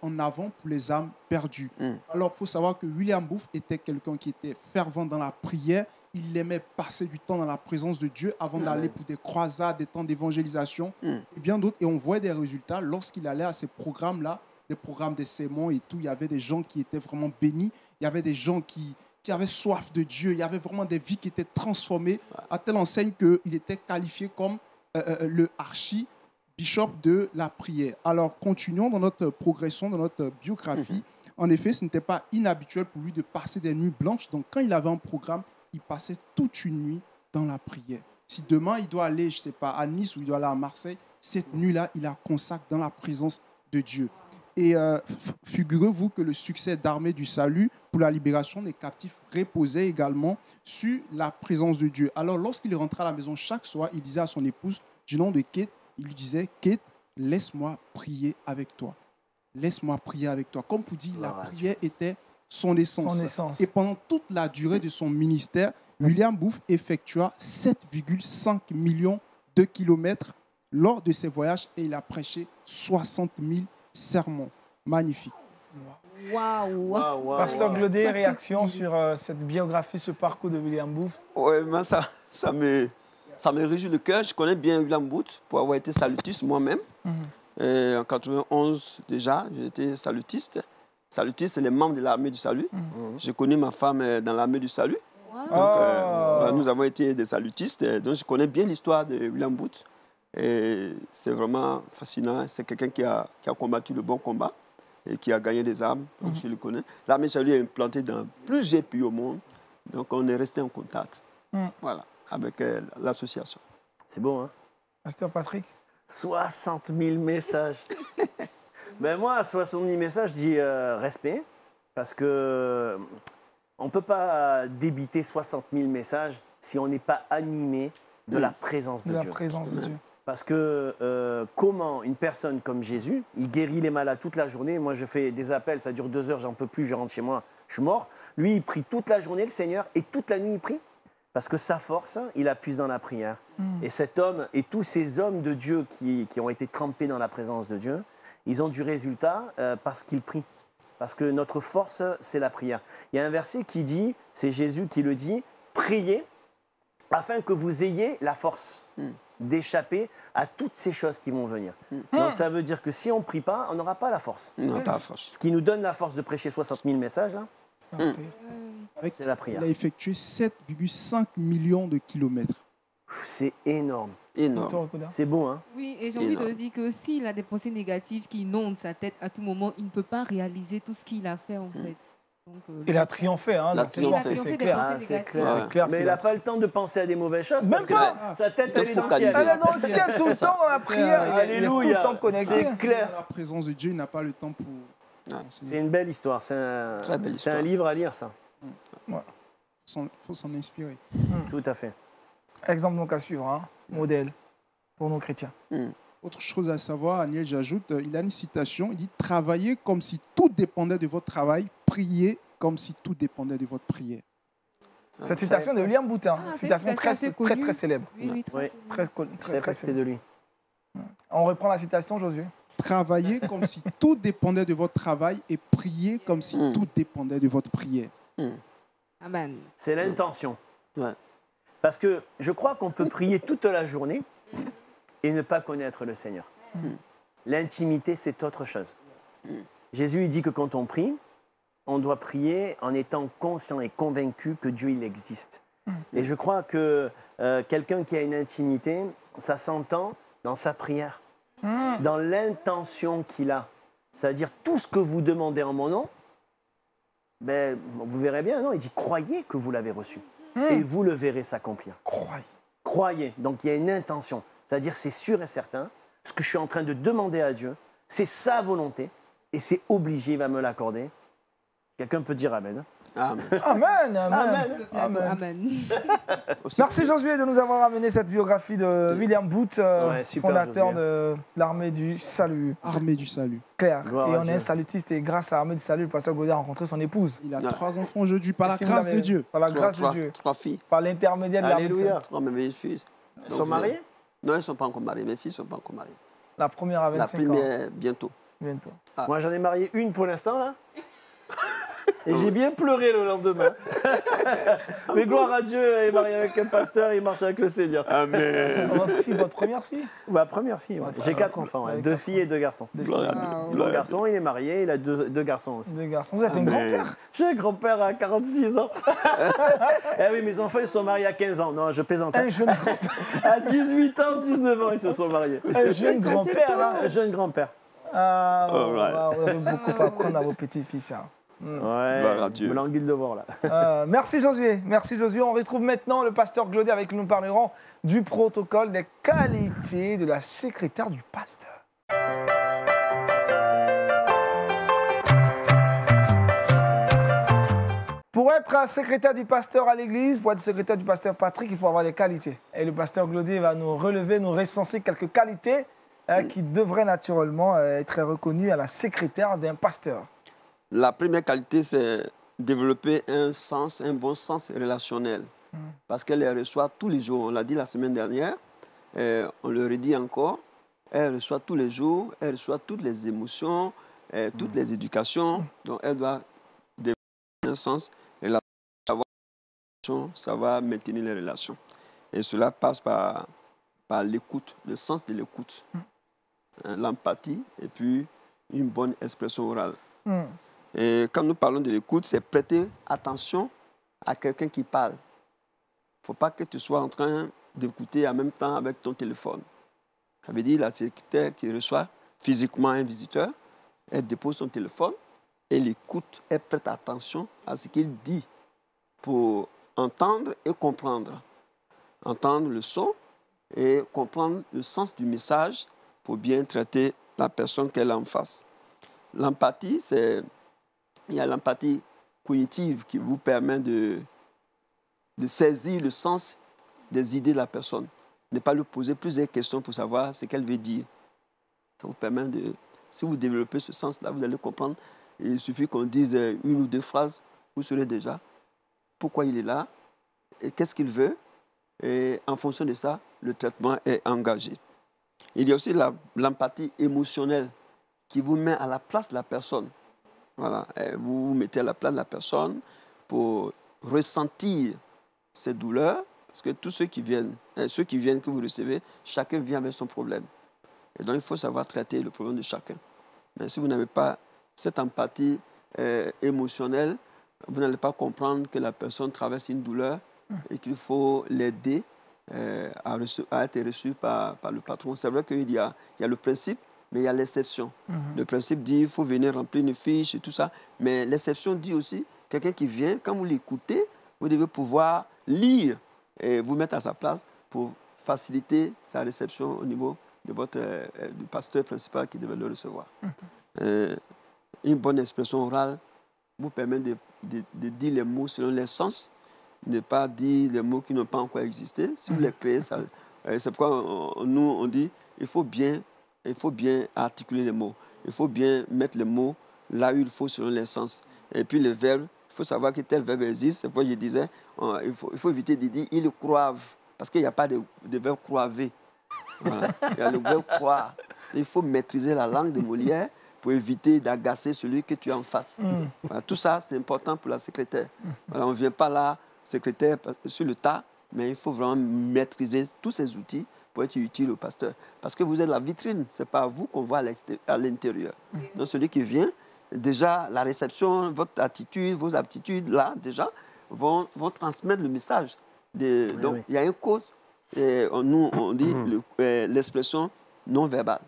en avant pour les âmes perdues. Alors, il faut savoir que William Booth était quelqu'un qui était fervent dans la prière. Il aimait passer du temps dans la présence de Dieu avant d'aller pour des croisades, des temps d'évangélisation et bien d'autres. Et on voit des résultats lorsqu'il allait à ces programmes-là, des programmes des sermons et tout. Il y avait des gens qui étaient vraiment bénis. Il y avait des gens qui avaient soif de Dieu. Il y avait vraiment des vies qui étaient transformées à telle enseigne qu'il était qualifié comme le archi-bishop de la prière. Alors, continuons dans notre progression, dans notre biographie. En effet, ce n'était pas inhabituel pour lui de passer des nuits blanches. Donc, quand il avait un programme, il passait toute une nuit dans la prière. Si demain, il doit aller, je ne sais pas, à Nice ou il doit aller à Marseille, cette nuit-là, il la consacre dans la présence de Dieu. Et figurez-vous que le succès d'Armée du Salut pour la libération des captifs reposait également sur la présence de Dieu. Alors, lorsqu'il rentrait à la maison chaque soir, il disait à son épouse, du nom de Kate, il lui disait, Kate, laisse-moi prier avec toi. Laisse-moi prier avec toi. Comme pour dire, la prière était son essence. Et pendant toute la durée de son ministère, William Booth effectua 7,5 millions de kilomètres lors de ses voyages et il a prêché 60 000 sermons. Magnifique. Waouh. Pasteur Glodé, réaction sur cette biographie, ce parcours de William Booth? Oui, mais ça me réjouit le cœur. Je connais bien William Booth pour avoir été salutiste moi-même. Et en 91 déjà, j'étais salutiste. Salutiste, c'est les membres de l'Armée du Salut. J'ai connu ma femme dans l'Armée du Salut. Donc, nous avons été des salutistes. Donc, je connais bien l'histoire de William Booth. Et c'est vraiment fascinant. C'est quelqu'un qui a combattu le bon combat et qui a gagné des âmes. Donc, je le connais. L'Armée du Salut est implantée dans plusieurs pays au monde. Donc, on est resté en contact. Voilà, avec l'association. C'est beau, hein? Pasteur Patrick? 60 000 messages. Ben moi, 60 000 messages, je dis respect, parce que on ne peut pas débiter 60 000 messages si on n'est pas animé de la présence de Dieu. Parce que comment une personne comme Jésus, il guérit les malades toute la journée. Moi, je fais des appels, ça dure 2 heures, j'en peux plus, je rentre chez moi, je suis mort. Lui, il prie toute la journée, le Seigneur, et toute la nuit, il prie. Parce que sa force, il la puise dans la prière. Et cet homme, et tous ces hommes de Dieu qui ont été trempés dans la présence de Dieu, ils ont du résultat parce qu'ils prient. Parce que notre force, c'est la prière. Il y a un verset qui dit, c'est Jésus qui le dit, priez afin que vous ayez la force d'échapper à toutes ces choses qui vont venir. Donc ça veut dire que si on ne prie pas, on n'aura pas la force. Non, pas la force. Ce qui nous donne la force de prêcher 60 000 messages, là, c'est la prière. Il a effectué 7,5 millions de kilomètres. C'est énorme. C'est beau, hein? Oui, et j'ai envie de dire que s'il a des pensées négatives qui inondent sa tête à tout moment, il ne peut pas réaliser tout ce qu'il a fait, en fait. Donc, il a triomphé, hein? C'est clair. Clair. Mais il n'a pas le temps de penser à des mauvaises choses. Même pas. Sa tête, elle est dans le ciel. Elle est dans le ciel tout le temps dans la prière. Alléluia. Il est tout le temps connecté. C'est clair. Dans la présence de Dieu, il n'a pas le temps pour... C'est une belle histoire. C'est un livre à lire, ça. Il faut s'en inspirer. Tout à fait. Exemple donc à suivre, hein? Modèle. pour nos chrétiens. Autre chose à savoir, Aniel, j'ajoute, il a une citation, il dit « Travaillez comme si tout dépendait de votre travail, priez comme si tout dépendait de votre prière. » Cette citation de William Boutin, citation très célèbre. Oui, très c'était de lui. On reprend la citation, Josué. Travaillez comme si tout dépendait de votre travail et priez comme si tout dépendait de votre prière. Amen. C'est l'intention. Ouais. Parce que je crois qu'on peut prier toute la journée et ne pas connaître le Seigneur. L'intimité, c'est autre chose. Jésus il dit que quand on prie, on doit prier en étant conscient et convaincu que Dieu il existe. Et je crois que quelqu'un qui a une intimité, ça s'entend dans sa prière, dans l'intention qu'il a. C'est-à-dire tout ce que vous demandez en mon nom, ben, vous verrez bien, non, il dit croyez que vous l'avez reçu et vous le verrez s'accomplir. Croyez. Croyez, donc il y a une intention, c'est-à-dire c'est sûr et certain, ce que je suis en train de demander à Dieu, c'est sa volonté et c'est obligé, il va me l'accorder. Quelqu'un peut dire Amen. Amen. Amen, amen. Amen. Merci Josué de nous avoir amené cette biographie de William Booth, super, fondateur Josué. de l'Armée du Salut. Armée du salut. Claire. Gloire Et à on est Dieu. un salutiste et grâce à l'Armée du Salut, le pasteur Gaudet a rencontré son épouse. Il a 3 enfants aujourd'hui par la Si vous grâce avez- de Dieu. Par la grâce de Dieu. Trois filles. Par l'intermédiaire de l'Armée du Alléluia. Salut. Trois merveilleuses filles. Ils sont mariés? Non, elles ne sont pas encore mariées. Mes filles ne sont pas encore mariées. La première à La 25 ans. première, bientôt. Bientôt. Moi j'en ai marié une pour l'instant là. Et j'ai bien pleuré le lendemain. Mais gloire à Dieu, elle est mariée avec un pasteur et il marche avec le Seigneur. Amen. Votre première fille Ma première fille, ouais. J'ai 4 enfants, ouais. 2 filles et 2 garçons. Gloire à Dieu. Mon Gloire à Dieu. garçon, il est marié, il a deux garçons aussi. Deux garçons. Vous êtes un grand-père. J'ai un grand-père à 46 ans. Eh oui, mes enfants, ils sont mariés à 15 ans. Non, je plaisante. Un jeune grand-père. À 18 ans, 19 ans, ils se sont mariés. Un jeune Ça, c'est grand-père. tôt. hein. Un jeune grand-père. Ah, Alright. vous avez beaucoup à apprendre à vos petits-fils. hein. Ouais, Gloire à Dieu. me languit de voir là. Merci Josué. Merci Josué. On retrouve maintenant le pasteur Glaudet avec qui nous parlerons du protocole des qualités de la secrétaire du pasteur. Pour être un secrétaire du pasteur à l'église, pour être secrétaire du pasteur Patrick, il faut avoir des qualités. Et le pasteur Glaudet va nous relever, nous recenser quelques qualités qui devraient naturellement être reconnues à la secrétaire d'un pasteur. La première qualité, c'est développer un bon sens relationnel. Parce qu'elle les reçoit tous les jours. On l'a dit la semaine dernière, on le redit encore. Elle reçoit tous les jours, elle reçoit toutes les émotions, toutes les éducations. Donc, elle doit développer un sens relationnel, savoir maintenir les relations. Et cela passe par l'écoute, le sens de l'écoute, l'empathie et puis une bonne expression orale. Et quand nous parlons de l'écoute, c'est prêter attention à quelqu'un qui parle. Il ne faut pas que tu sois en train d'écouter en même temps avec ton téléphone. Ça veut dire la secrétaire qui reçoit physiquement un visiteur, elle dépose son téléphone, elle écoute, elle prête attention à ce qu'il dit pour entendre et comprendre. Entendre le son et comprendre le sens du message pour bien traiter la personne qu'elle a en face. L'empathie, il y a l'empathie cognitive qui vous permet de saisir le sens des idées de la personne. Ne pas lui poser plusieurs questions pour savoir ce qu'elle veut dire. Ça vous permet de... Si vous développez ce sens-là, vous allez comprendre. Il suffit qu'on dise une ou deux phrases, vous saurez déjà pourquoi il est là et qu'est-ce qu'il veut. Et en fonction de ça, le traitement est engagé. Il y a aussi l'empathie émotionnelle qui vous met à la place de la personne. Voilà. Vous vous mettez à la place de la personne pour ressentir ses douleurs, parce que tous ceux qui viennent que vous recevez, chacun vient avec son problème. Et donc, il faut savoir traiter le problème de chacun. Mais si vous n'avez pas cette empathie émotionnelle, vous n'allez pas comprendre que la personne traverse une douleur et qu'il faut l'aider à être reçu par le patron. C'est vrai qu'il y a le principe, mais il y a l'exception. Le principe dit qu'il faut venir remplir une fiche et tout ça. Mais l'exception dit aussi, quelqu'un qui vient, quand vous l'écoutez, vous devez pouvoir lire et vous mettre à sa place pour faciliter sa réception au niveau de du pasteur principal qui devait le recevoir. Une bonne expression orale vous permet de dire les mots selon les sens, ne pas dire les mots qui n'ont pas encore existé. Si vous les créez, C'est pourquoi nous, on dit il faut bien articuler les mots. Il faut bien mettre les mots là où il faut selon les sens. Et puis les verbes, il faut savoir que tel verbe existe. C'est pourquoi je disais, il faut éviter de dire ils croivent. Parce qu'il n'y a pas de verbe croiver. Voilà. Il y a le verbe croire. Il faut maîtriser la langue de Molière pour éviter d'agacer celui que tu as en face. Voilà. Tout ça, c'est important pour la secrétaire. Voilà, on ne vient pas là, secrétaire, sur le tas, mais il faut vraiment maîtriser tous ces outils pour être utile au pasteur. Parce que vous êtes la vitrine, ce n'est pas vous qu'on voit à l'intérieur. Donc celui qui vient, déjà, la réception, votre attitude, vos aptitudes, là, déjà, vont transmettre le message. Donc, il y a un code, et nous, on dit l'expression non verbale.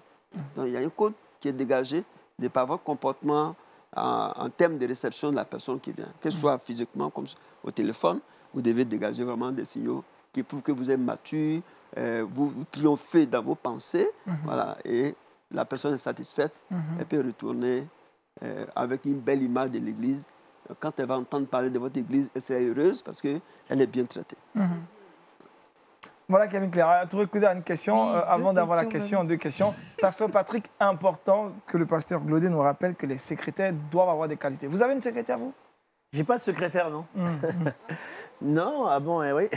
Donc, il y a un code qui est dégagé de par votre comportement en termes de réception de la personne qui vient. Que ce soit physiquement, comme au téléphone, vous devez dégager vraiment des signaux qui prouvent que vous êtes mature, vous triomphez dans vos pensées, voilà, et la personne est satisfaite, elle peut retourner avec une belle image de l'Église. Quand elle va entendre parler de votre Église, elle sera heureuse parce qu'elle est bien traitée. Voilà, Camille Claire. Touré Kouda a une question. Oui, avant d'avoir la question, même. deux questions. Pasteur Patrick, important que le pasteur Glaudet nous rappelle que les secrétaires doivent avoir des qualités. Vous avez une secrétaire, vous? J'ai pas de secrétaire, non. Non, ah bon, oui,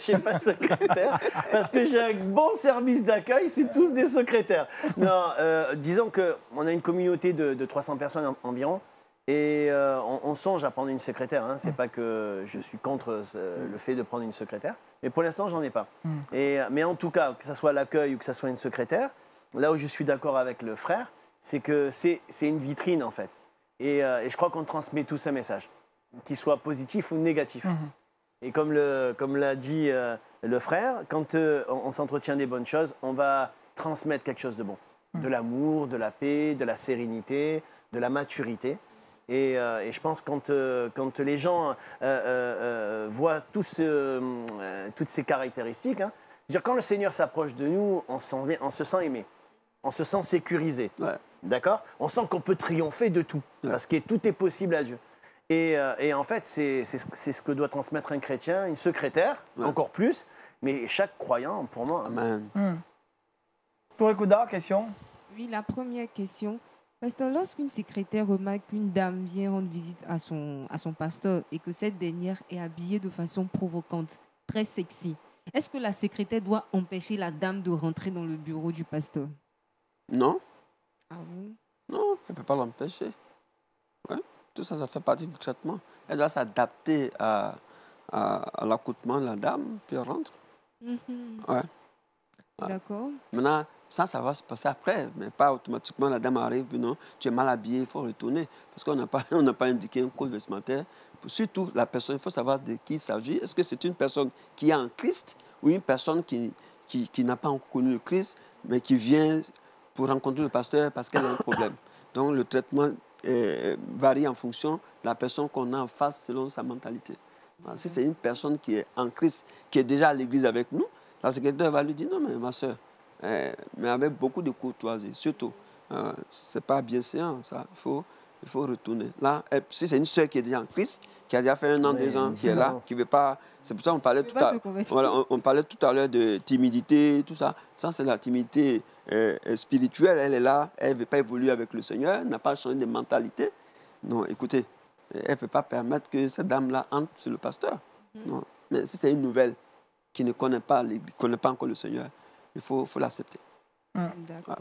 j'ai pas de secrétaire, parce que j'ai un bon service d'accueil, c'est tous des secrétaires. Non, disons qu'on a une communauté de 300 personnes environ, et on songe à prendre une secrétaire. Hein. C'est pas que je suis contre le fait de prendre une secrétaire, mais pour l'instant, j'en ai pas. Mais en tout cas, que ce soit l'accueil ou que ce soit une secrétaire, là où je suis d'accord avec le frère, c'est que c'est une vitrine, en fait. Et je crois qu'on transmet tous un message, qu'il soit positif ou négatif. Et comme l'a dit le frère, quand on s'entretient des bonnes choses, on va transmettre quelque chose de bon. De l'amour, de la paix, de la sérénité, de la maturité. Et je pense que quand les gens voient toutes ces caractéristiques, hein, c'est-à-dire quand le Seigneur s'approche de nous, on se sent aimé, on se sent sécurisé. Ouais. D'accord ? On sent qu'on peut triompher de tout, parce que tout est possible à Dieu. Et en fait, c'est ce que doit transmettre un chrétien, une secrétaire, encore plus, mais chaque croyant, pour moi. Amen. Touré Kouda, question. Oui, la première question. Pasteur, lorsqu'une secrétaire remarque qu'une dame vient rendre visite à son pasteur et que cette dernière est habillée de façon provocante, très sexy, est-ce que la secrétaire doit empêcher la dame de rentrer dans le bureau du pasteur? Non, Ah bon? non, elle ne peut pas l'empêcher. Ouais. Tout ça, ça fait partie du traitement. Elle doit s'adapter à l'accoutrement de la dame, puis elle rentre. Ouais. D'accord. Maintenant, ça va se passer après, mais pas automatiquement. La dame arrive, puis non, tu es mal habillé, il faut retourner. Parce qu'on n'a pas indiqué un code vestimentaire. Surtout, la personne, il faut savoir de qui il s'agit. Est-ce que c'est une personne qui est en Christ ou une personne qui n'a pas encore connu le Christ, mais qui vient pour rencontrer le pasteur parce qu'elle a un problème. Donc, le traitement varie en fonction de la personne qu'on a en face selon sa mentalité. Alors, si c'est une personne qui est en Christ, qui est déjà à l'église avec nous, la secrétaire va lui dire, non, mais ma soeur, mais avec beaucoup de courtoisie, surtout. Ce n'est pas bien séant, ça. Il faut retourner. Là, si c'est une soeur qui est déjà en Christ, qui a déjà fait 1 an, 2 ans, qui est là, qui ne veut pas... C'est pour ça qu'on parlait on parlait tout à l'heure de timidité, tout ça. Ça, c'est la timidité spirituelle. Elle est là, elle ne veut pas évoluer avec le Seigneur, n'a pas changé de mentalité. Non, écoutez, elle ne peut pas permettre que cette dame-là entre sur le pasteur. Non. Mais si c'est une nouvelle qui ne connaît pas encore le Seigneur, il faut l'accepter. D'accord.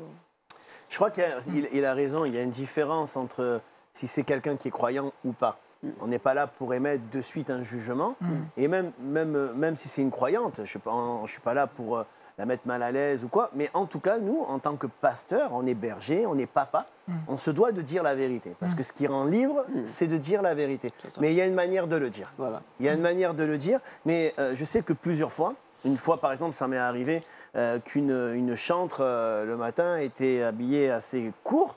Je crois qu'il a raison, il y a une différence entre si c'est quelqu'un qui est croyant ou pas. On n'est pas là pour émettre de suite un jugement. Et même si c'est une croyante, je ne suis pas là pour la mettre mal à l'aise ou quoi. Mais en tout cas, nous, en tant que pasteur, on est berger, on est papa, on se doit de dire la vérité. Parce que ce qui rend libre, c'est de dire la vérité. Mais il y a une manière de le dire. Voilà. Il y a une manière de le dire. Mais je sais que plusieurs fois, une fois par exemple, ça m'est arrivé qu'une chantre le matin était habillée assez court.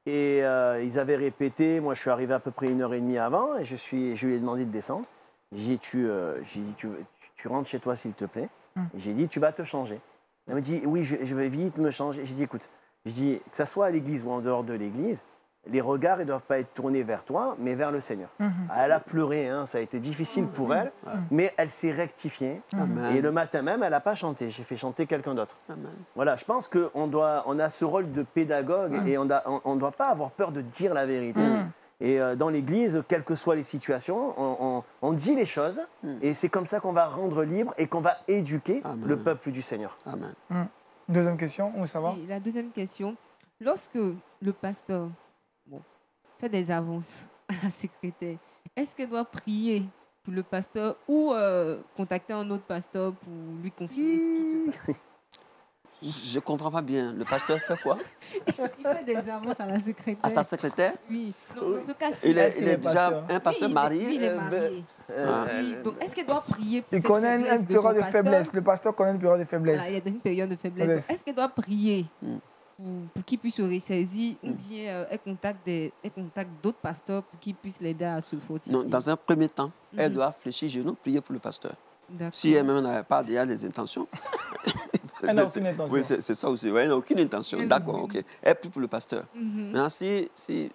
Et ils avaient répété, moi je suis arrivé à peu près 1h30 avant, et je lui ai demandé de descendre. J'ai dit, tu rentres chez toi s'il te plaît. Et j'ai dit, tu vas te changer. Elle me dit, oui, je vais vite me changer. J'ai dit, écoute, que ça soit à l'église ou en dehors de l'église, les regards ne doivent pas être tournés vers toi, mais vers le Seigneur. Elle a pleuré, hein, ça a été difficile pour elle, mais elle s'est rectifiée. Amen. Et le matin même, elle n'a pas chanté, j'ai fait chanter quelqu'un d'autre. Amen. Voilà, je pense qu'on a ce rôle de pédagogue et on ne doit pas avoir peur de dire la vérité. Et dans l'Église, quelles que soient les situations, on dit les choses et c'est comme ça qu'on va rendre libre et qu'on va éduquer Amen. le peuple du Seigneur. Amen. Deuxième question, où ça va? Et la deuxième question, lorsque le pasteur fait des avances à la secrétaire, est-ce qu'elle doit prier pour le pasteur ou contacter un autre pasteur pour lui confier ce qui se passe? Je ne comprends pas bien. Le pasteur fait quoi? Il fait des avances à la secrétaire. À sa secrétaire? Oui. Donc, dans ce cas-ci, Il est est déjà pasteur. un pasteur marié? Oui, il est marié. Ah. Oui. Donc, est-ce qu'elle doit prier pour Il cette connaît faiblesse une de période son de pasteur? faiblesse. Le pasteur connaît une période de faiblesse. Voilà, il y a une période de faiblesse. Faiblesse. Donc, est-ce qu'elle doit prier Mm. pour qu'il puisse se ressaisir ou bien elle contacte d'autres pasteurs pour qu'ils puissent l'aider à se fortifier? Non, dans un premier temps, elle doit fléchir genoux, prier pour le pasteur. D'accord. Si elle-même n'avait pas déjà des intentions. Elle n'a aucune intention. Oui, c'est ça aussi. Ouais, elle n'a aucune intention. Elle- D'accord, ok. Elle prie pour le pasteur. Mhm. Maintenant, si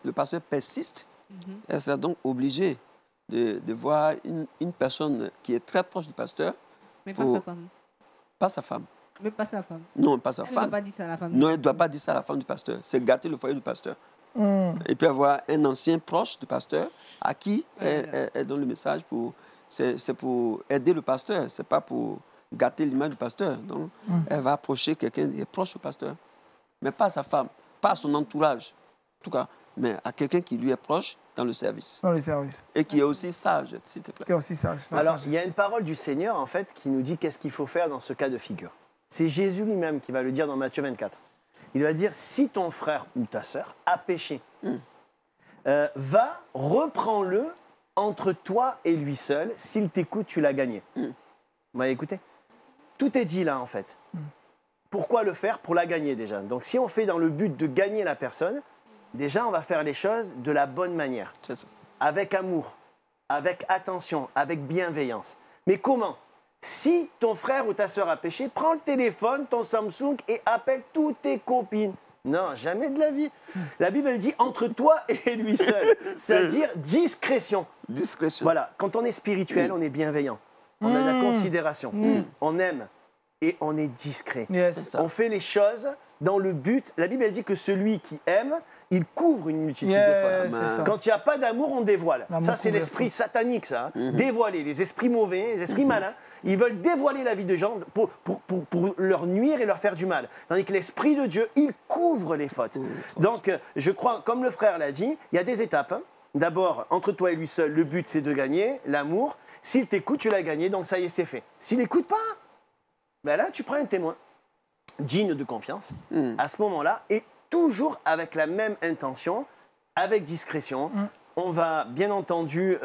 le pasteur persiste, Mhm. elle sera donc obligée de voir une personne qui est très proche du pasteur, Mais pas pour- sa femme. pas sa femme. Mais pas sa femme. Non, pas sa Elle ne doit femme. pas dire ça à la femme. Non, elle ne doit pas dire ça à la femme du pasteur. C'est gâter le foyer du pasteur. Et puis avoir un ancien proche du pasteur à qui elle donne le message pour. C'est pour aider le pasteur, c'est pas pour gâter l'image du pasteur. Donc, elle va approcher quelqu'un qui est proche du pasteur, mais pas sa femme, pas son entourage, en tout cas, mais à quelqu'un qui lui est proche dans le service Dans le service. et qui est aussi sage, s'il te plaît. C'est aussi sage. Alors, il y a une parole du Seigneur, en fait, qui nous dit qu'est-ce qu'il faut faire dans ce cas de figure. C'est Jésus lui-même qui va le dire dans Matthieu 24. Il va dire, si ton frère ou ta sœur a péché, va, reprends-le entre toi et lui seul. S'il t'écoute, tu l'as gagné. Vous m'avez écouté? Tout est dit là, en fait. Pourquoi le faire? Pour la gagner déjà. Donc, si on fait dans le but de gagner la personne, déjà, on va faire les choses de la bonne manière. C'est ça. Avec amour, avec attention, avec bienveillance. Mais comment? Si ton frère ou ta sœur a péché, prends le téléphone, ton Samsung et appelle toutes tes copines. Non, jamais de la vie. La Bible elle dit entre toi et lui seul. C'est-à-dire discrétion. Discrétion. Voilà, quand on est spirituel, on est bienveillant. On a de la considération. On aime et on est discret. Yes. ça. On fait les choses dans le but. La Bible elle dit que celui qui aime, il couvre une multitude de Yes, fautes. c'est ça. Quand il n'y a pas d'amour, on dévoile. L'amour Ça, c'est couvre l'esprit les fautes. satanique, ça. Dévoiler. Les esprits mauvais, les esprits malins, ils veulent dévoiler la vie de gens pour leur nuire et leur faire du mal. Tandis que l'esprit de Dieu, il couvre les fautes. Donc, je crois, comme le frère l'a dit, il y a des étapes. Hein. D'abord, entre toi et lui seul, le but, c'est de gagner, l'amour. S'il t'écoute, tu l'as gagné, donc ça y est, c'est fait. S'il n'écoute pas, ben là, tu prends un témoin digne de confiance à ce moment-là, et toujours avec la même intention, avec discrétion. On va bien entendu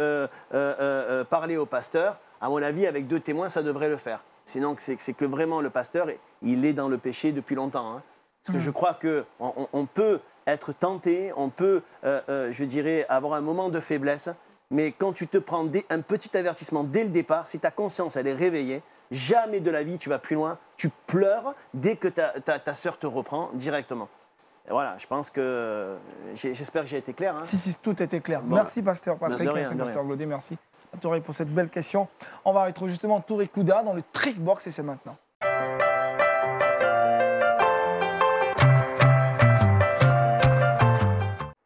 parler au pasteur. À mon avis, avec 2 témoins, ça devrait le faire. Sinon, c'est que vraiment le pasteur, il est dans le péché depuis longtemps. Hein. Parce que je crois qu'on peut être tenté, on peut, je dirais, avoir un moment de faiblesse, mais quand tu te prends un petit avertissement dès le départ, si ta conscience elle est réveillée, jamais de la vie tu vas plus loin, tu pleures dès que ta sœur te reprend directement. Et voilà, je pense que j'espère que j'ai été clair. Hein. Si, tout était clair. Bon. Merci, pasteur Patrick. De rien, Merci, de pasteur rien. Glodé. Merci à Touré pour cette belle question. On va retrouver justement Touré Kouda dans le Trick Box et c'est maintenant.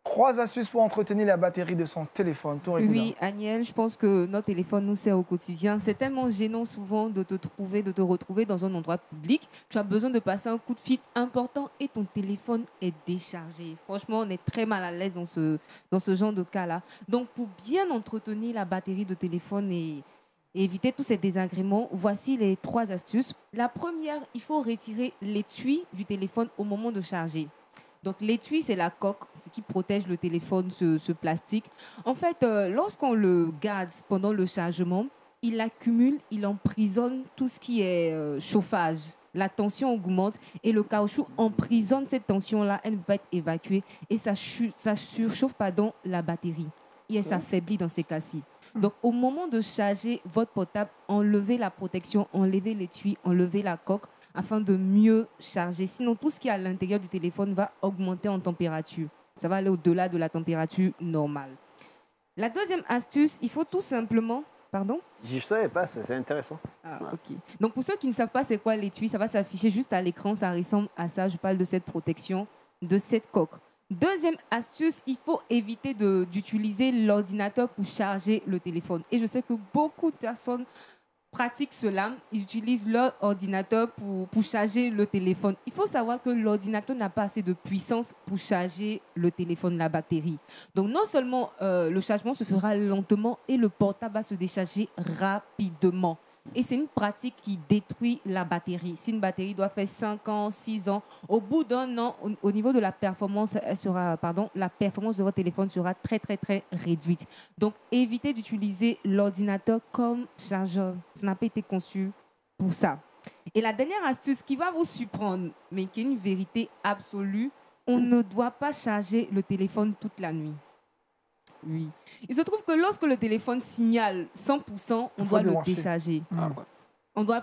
Trois astuces pour entretenir la batterie de son téléphone. Touré Kouda. Oui, Agnel, je pense que notre téléphone nous sert au quotidien. C'est tellement gênant souvent de te retrouver dans un endroit public. Tu as besoin de passer un coup de fil important et ton téléphone est déchargé. Franchement, on est très mal à l'aise dans ce genre de cas-là. Donc, pour bien entretenir la batterie de téléphone et éviter tous ces désagréments, voici les 3 astuces. La première, il faut retirer l'étui du téléphone au moment de charger. Donc, l'étui, c'est la coque, ce qui protège le téléphone, ce plastique. En fait, lorsqu'on le garde pendant le chargement, il accumule, il emprisonne tout ce qui est chauffage. La tension augmente et le caoutchouc emprisonne cette tension-là. Elle ne peut pas être évacuée et ça surchauffe la batterie. Et elle s'affaiblit dans ces cas-ci. Donc, au moment de charger votre portable, enlevez la protection, enlevez l'étui, enlevez la coque, afin de mieux charger. Sinon, tout ce qui est à l'intérieur du téléphone va augmenter en température. Ça va aller au-delà de la température normale. La deuxième astuce, il faut tout simplement... Pardon? Je ne savais pas, c'est intéressant. Ah, ok. Donc, pour ceux qui ne savent pas c'est quoi l'étui, ça va s'afficher juste à l'écran. Ça ressemble à ça. Je parle de cette protection, de cette coque. Deuxième astuce, il faut éviter d'utiliser l'ordinateur pour charger le téléphone. Et je sais que beaucoup de personnes pratiquent cela. Ils utilisent leur ordinateur pour charger le téléphone. Il faut savoir que l'ordinateur n'a pas assez de puissance pour charger le téléphone, la batterie. Donc, non seulement le chargement se fera lentement et le portable va se décharger rapidement. Et c'est une pratique qui détruit la batterie. Si une batterie doit faire 5 ans, 6 ans, au bout d'un an, au niveau de la performance, la performance de votre téléphone sera très, très, très réduite. Donc, évitez d'utiliser l'ordinateur comme chargeur. Ça n'a pas été conçu pour ça. Et la dernière astuce qui va vous surprendre, mais qui est une vérité absolue, on ne doit pas charger le téléphone toute la nuit. Oui. Il se trouve que lorsque le téléphone signale 100%, on doit le décharger. On doit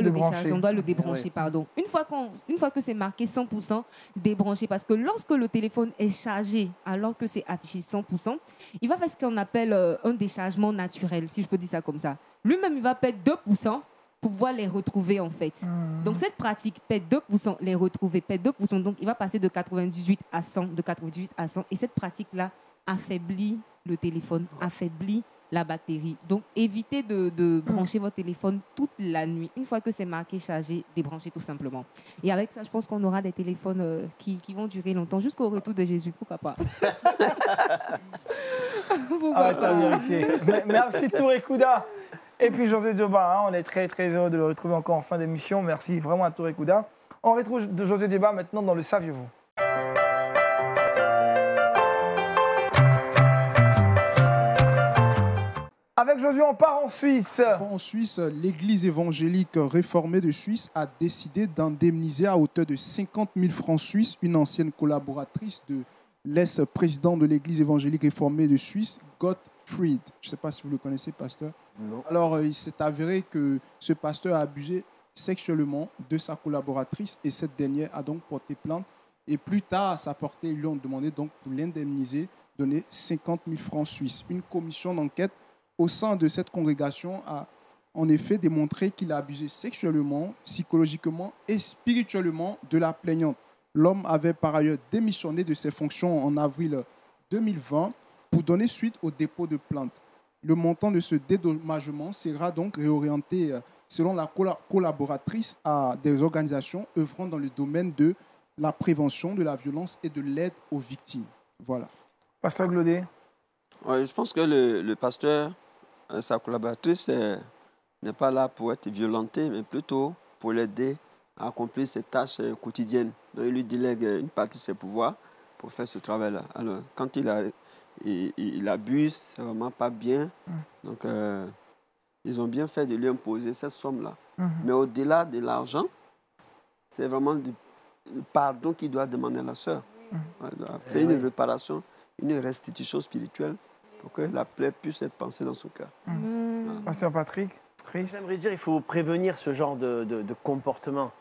le décharger, on doit le débrancher, pardon. Une fois que c'est marqué 100%, débrancher. Parce que lorsque le téléphone est chargé, alors que c'est affiché 100%, il va faire ce qu'on appelle un déchargement naturel, si je peux dire ça comme ça. Lui-même, il va perdre 2% pour pouvoir les retrouver, en fait. Donc, cette pratique, perd 2%, les retrouver, perd 2%. Donc, il va passer de 98 à 100, de 98 à 100. Et cette pratique-là affaiblit le téléphone, affaiblit la batterie. Donc, évitez de brancher votre téléphone toute la nuit. Une fois que c'est marqué chargé, débranchez tout simplement. Et avec ça, je pense qu'on aura des téléphones qui vont durer longtemps, jusqu'au retour de Jésus. Pourquoi pas? Pourquoi pas? Vérifier. Merci Touré Kouda. Et puis José Dioba, on est très très heureux de le retrouver encore en fin d'émission. Merci vraiment à Touré Kouda. On retrouve José Dioba maintenant dans le Saviez-vous? Avec Josué, on part en Suisse. En Suisse, l'Église évangélique réformée de Suisse a décidé d'indemniser à hauteur de 50 000 francs suisses une ancienne collaboratrice de l'ex-président de l'Église évangélique réformée de Suisse, Gottfried. Je ne sais pas si vous le connaissez, pasteur. Non. Alors, il s'est avéré que ce pasteur a abusé sexuellement de sa collaboratrice et cette dernière a donc porté plainte. Et plus tard, à sa portée, ils lui ont demandé donc pour l'indemniser, donner 50 000 francs suisses. Une commission d'enquête au sein de cette congrégation a en effet démontré qu'il a abusé sexuellement, psychologiquement et spirituellement de la plaignante. L'homme avait par ailleurs démissionné de ses fonctions en avril 2020 pour donner suite au dépôt de plainte. Le montant de ce dédommagement sera donc réorienté selon la collaboratrice à des organisations œuvrant dans le domaine de la prévention de la violence et de l'aide aux victimes. Voilà. Pasteur Glaudet. Ouais, je pense que le pasteur, sa collaboratrice, n'est pas là pour être violenté, mais plutôt pour l'aider à accomplir ses tâches quotidiennes. Donc, il lui délègue une partie de ses pouvoirs pour faire ce travail-là. Alors, quand il abuse, c'est vraiment pas bien. Donc, ils ont bien fait de lui imposer cette somme-là. Mais au-delà de l'argent, c'est vraiment le pardon qu'il doit demander à la sœur. Il doit faire une réparation, une restitution spirituelle pour que la plaie puisse être pansée dans son cœur. Pasteur Patrick, triste. J'aimerais dire qu'il faut prévenir ce genre de comportement.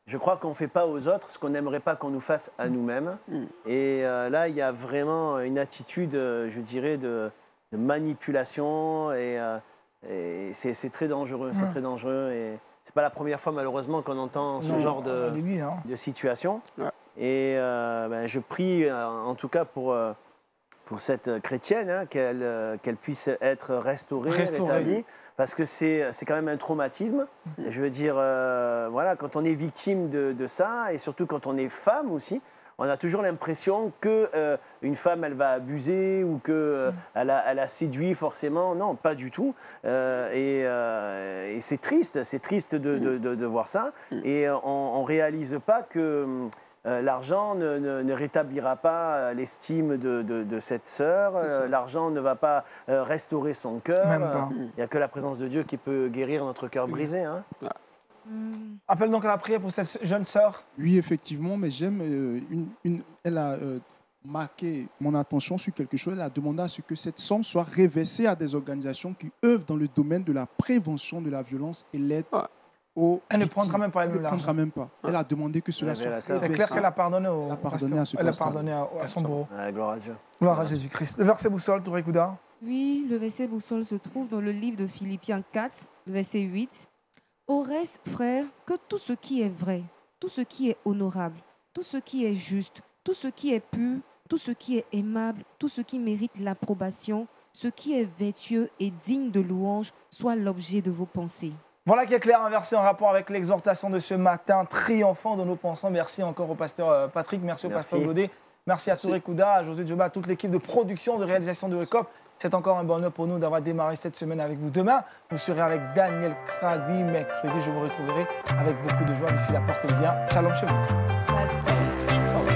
Je crois qu'on ne fait pas aux autres ce qu'on n'aimerait pas qu'on nous fasse à nous-mêmes. Et là, il y a vraiment une attitude, je dirais, de manipulation. Et c'est très dangereux. C'est très dangereux. Et ce n'est pas la première fois, malheureusement, qu'on entend ce genre de situation. Ouais. Et je prie, en tout cas, pour cette chrétienne, qu'elle puisse être restaurée. Rétablie. Parce que c'est quand même un traumatisme. Je veux dire, voilà, quand on est victime de ça, et surtout quand on est femme aussi, on a toujours l'impression qu'une femme, elle va abuser ou qu'elle a séduit forcément. Non, pas du tout. Et c'est triste de voir ça. Et on ne réalise pas que l'argent ne rétablira pas l'estime de cette sœur. L'argent ne va pas restaurer son cœur. Il n'y a que la présence de Dieu qui peut guérir notre cœur brisé. Hein. Appelle donc à la prière pour cette jeune sœur. Oui, effectivement, mais j'aime elle a marqué mon attention sur quelque chose. Elle a demandé à ce que cette somme soit reversée à des organisations qui œuvrent dans le domaine de la prévention de la violence et l'aide aux Elle ne victimes. prendra même pas Elle ne l'argent. prendra même pas. Elle a demandé que cela soit Révélateur. C'est clair reversé. qu'elle a pardonné au Elle a pardonné pasteur. à ce Elle a pasteur. pardonné à son bourreau. Ouais, gloire à Dieu. Gloire à Jésus-Christ. Le verset boussole, Touré Kouda. Oui, le verset boussole se trouve dans le livre de Philippiens 4, verset 8. Au reste, frères, que tout ce qui est vrai, tout ce qui est honorable, tout ce qui est juste, tout ce qui est pur, tout ce qui est aimable, tout ce qui mérite l'approbation, ce qui est vertueux et digne de louange, soit l'objet de vos pensées. Voilà qui est clair, un verset en rapport avec l'exhortation de ce matin, triomphant de nos pensées. Merci encore au pasteur Patrick, merci au pasteur Godet, merci à Touré Kouda, à José Djoba, à toute l'équipe de production, de réalisation de Wake Up. C'est encore un bonheur pour nous d'avoir démarré cette semaine avec vous. Demain, vous serez avec Daniel Kragui. Mercredi, je vous retrouverai avec beaucoup de joie. D'ici là, portez-le bien. Shalom chez vous. Shalom.